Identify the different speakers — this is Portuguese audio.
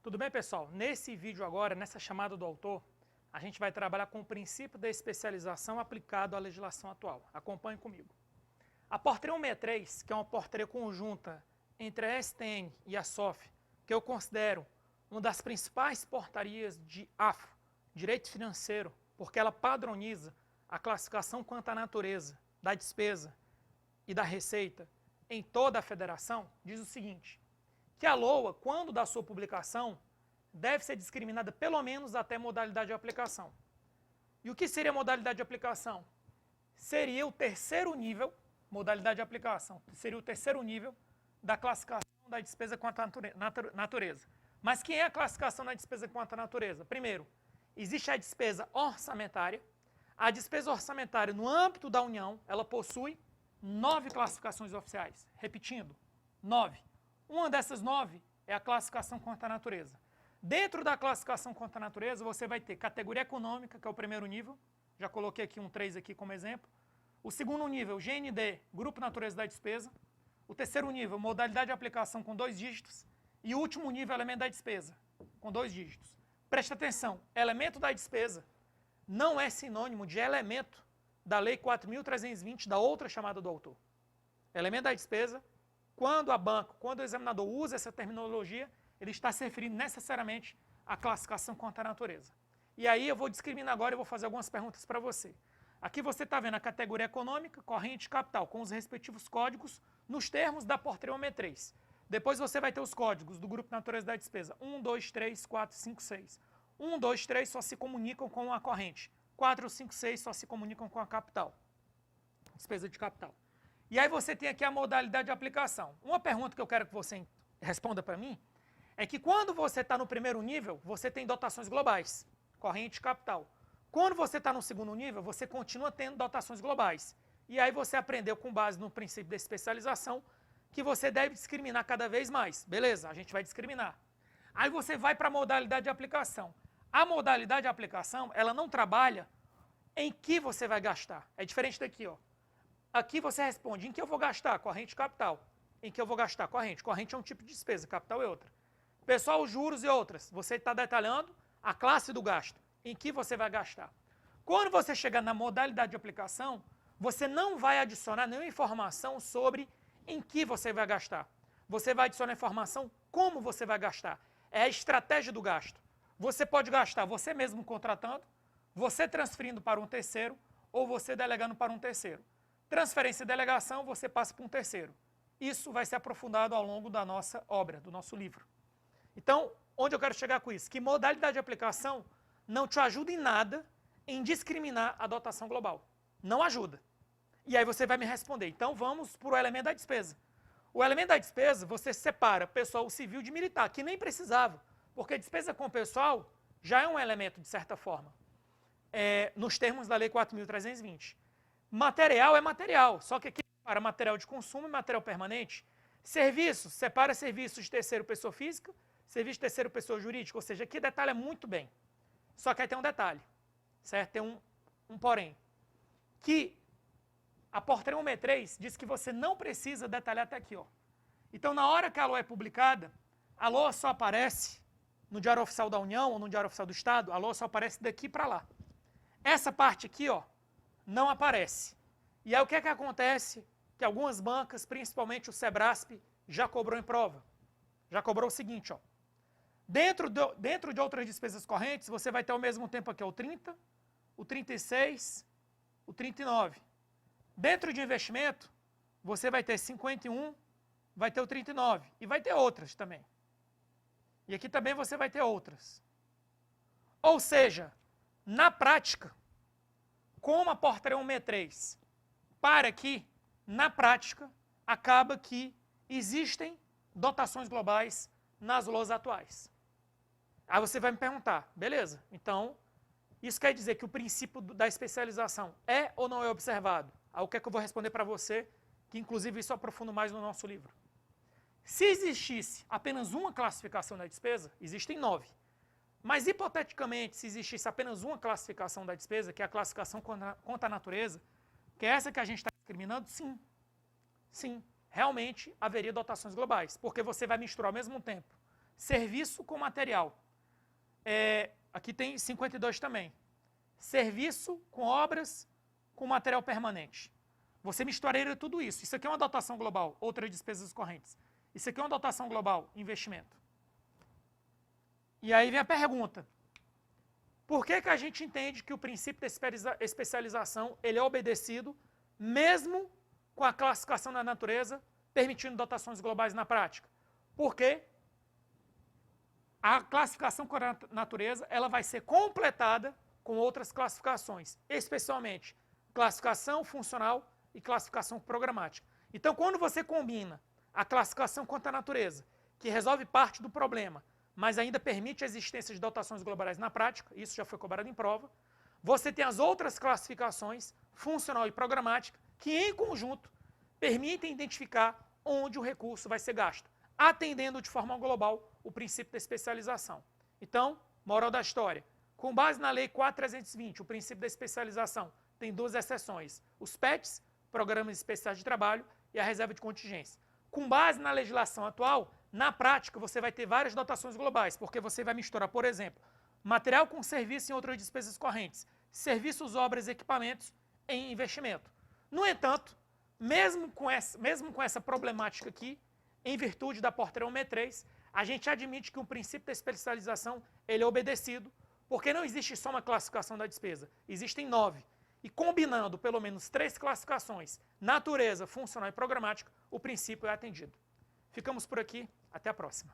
Speaker 1: Tudo bem, pessoal? Nesse vídeo agora, nessa chamada do autor, a gente vai trabalhar com o princípio da especialização aplicado à legislação atual. Acompanhe comigo. A portaria 163, que é uma portaria conjunta entre a STN e a SOF, que eu considero uma das principais portarias de AFO, direito financeiro, porque ela padroniza a classificação quanto à natureza da despesa e da receita em toda a federação, diz o seguinte, que a LOA, quando da sua publicação, deve ser discriminada pelo menos até modalidade de aplicação. E o que seria modalidade de aplicação? Seria o terceiro nível, modalidade de aplicação, seria o terceiro nível da classificação da despesa quanto à natureza. Mas quem é a classificação da despesa quanto à natureza? Primeiro, existe a despesa orçamentária. A despesa orçamentária no âmbito da União, ela possui 9 classificações oficiais. Repetindo, 9. Uma dessas 9 é a classificação quanto à natureza. Dentro da classificação quanto à natureza, você vai ter categoria econômica, que é o primeiro nível. Já coloquei aqui um 3 aqui como exemplo. O segundo nível, GND, Grupo Natureza da Despesa. O terceiro nível, modalidade de aplicação com 2 dígitos. E o último nível, elemento da despesa, com 2 dígitos. Preste atenção, elemento da despesa não é sinônimo de elemento da Lei 4.320, da outra chamada do autor. Elemento da despesa, quando a banca, quando o examinador usa essa terminologia, ele está se referindo necessariamente à classificação quanto à natureza. E aí eu vou discriminar agora e vou fazer algumas perguntas para você. Aqui você está vendo a categoria econômica, corrente e capital, com os respectivos códigos nos termos da portaria 163. Depois você vai ter os códigos do Grupo Natureza da Despesa. 1, 2, 3, 4, 5, 6. 1, 2, 3 só se comunicam com a corrente. 4, 5, 6 só se comunicam com a capital. Despesa de capital. E aí você tem aqui a modalidade de aplicação. Uma pergunta que eu quero que você responda para mim é que quando você está no primeiro nível, você tem dotações globais, corrente e capital. Quando você está no segundo nível, você continua tendo dotações globais. E aí você aprendeu com base no princípio da especialização que você deve discriminar cada vez mais. Beleza, a gente vai discriminar. Aí você vai para a modalidade de aplicação. A modalidade de aplicação, ela não trabalha em que você vai gastar. É diferente daqui, ó. Aqui você responde em que eu vou gastar, corrente e capital. Em que eu vou gastar, corrente. Corrente é um tipo de despesa, capital é outra. Pessoal, os juros e outras. Você está detalhando a classe do gasto. Em que você vai gastar. Quando você chegar na modalidade de aplicação, você não vai adicionar nenhuma informação sobre em que você vai gastar. Você vai adicionar informação como você vai gastar. É a estratégia do gasto. Você pode gastar você mesmo contratando, você transferindo para um terceiro ou você delegando para um terceiro. Transferência e delegação, você passa para um terceiro. Isso vai ser aprofundado ao longo da nossa obra, do nosso livro. Então, onde eu quero chegar com isso? Que modalidade de aplicação não te ajuda em nada em discriminar a dotação global. Não ajuda. E aí você vai me responder. Então, vamos para o elemento da despesa. O elemento da despesa, você separa pessoal civil de militar, que nem precisava, porque despesa com pessoal já é um elemento, de certa forma, nos termos da Lei 4.320. Material é material, só que aqui para material de consumo e material permanente. Serviços, separa serviços de terceiro pessoa física, serviço de terceiro pessoa jurídica, ou seja, aqui detalha muito bem. Só que aí tem um detalhe, certo? Tem um porém, que a portaria 163 diz que você não precisa detalhar até aqui, ó. Então, na hora que a LOA é publicada, a LOA só aparece no Diário Oficial da União ou no Diário Oficial do Estado, a LOA só aparece daqui para lá. Essa parte aqui, ó, não aparece. E aí o que é que acontece? Que algumas bancas, principalmente o Sebrasp, já cobrou em prova. Já cobrou o seguinte, ó. Dentro de outras despesas correntes, você vai ter ao mesmo tempo aqui ó, o 30, o 36, o 39. Dentro de investimento, você vai ter 51, vai ter o 39 e vai ter outras também. E aqui também você vai ter outras. Ou seja, na prática, como a portaria 163 para aqui, na prática, acaba que existem dotações globais nas LOAs atuais. Aí você vai me perguntar, beleza, então, isso quer dizer que o princípio da especialização é ou não é observado? Aí o que é que eu vou responder para você, que inclusive isso eu aprofundo mais no nosso livro. Se existisse apenas uma classificação da despesa, existem 9. Mas, hipoteticamente, se existisse apenas uma classificação da despesa, que é a classificação quanto à natureza, que é essa que a gente está discriminando, sim. Sim, realmente haveria dotações globais, porque você vai misturar ao mesmo tempo serviço com material. Aqui tem 52 também. Serviço com obras com material permanente. Você misturaria tudo isso. Isso aqui é uma dotação global, outras despesas correntes. Isso aqui é uma dotação global, investimento. E aí vem a pergunta. Por que a gente entende que o princípio da especialização ele é obedecido, mesmo com a classificação da natureza, permitindo dotações globais na prática? Porque a classificação com a natureza ela vai ser completada com outras classificações, especialmente classificação funcional e classificação programática. Então, quando você combina a classificação contra a natureza, que resolve parte do problema, mas ainda permite a existência de dotações globais na prática, isso já foi cobrado em prova, você tem as outras classificações, funcional e programática, que em conjunto permitem identificar onde o recurso vai ser gasto, atendendo de forma global o princípio da especialização. Então, moral da história, com base na Lei 4.320, o princípio da especialização tem duas exceções, os PETs, Programas Especiais de Trabalho, e a reserva de contingência. Com base na legislação atual, na prática, você vai ter várias dotações globais, porque você vai misturar, por exemplo, material com serviço em outras despesas correntes, serviços, obras e equipamentos em investimento. No entanto, mesmo com essa problemática aqui, em virtude da portaria 163, a gente admite que o princípio da especialização ele é obedecido, porque não existe só uma classificação da despesa, existem 9. E combinando pelo menos 3 classificações, natureza, funcional e programática, o princípio é atendido. Ficamos por aqui, até a próxima.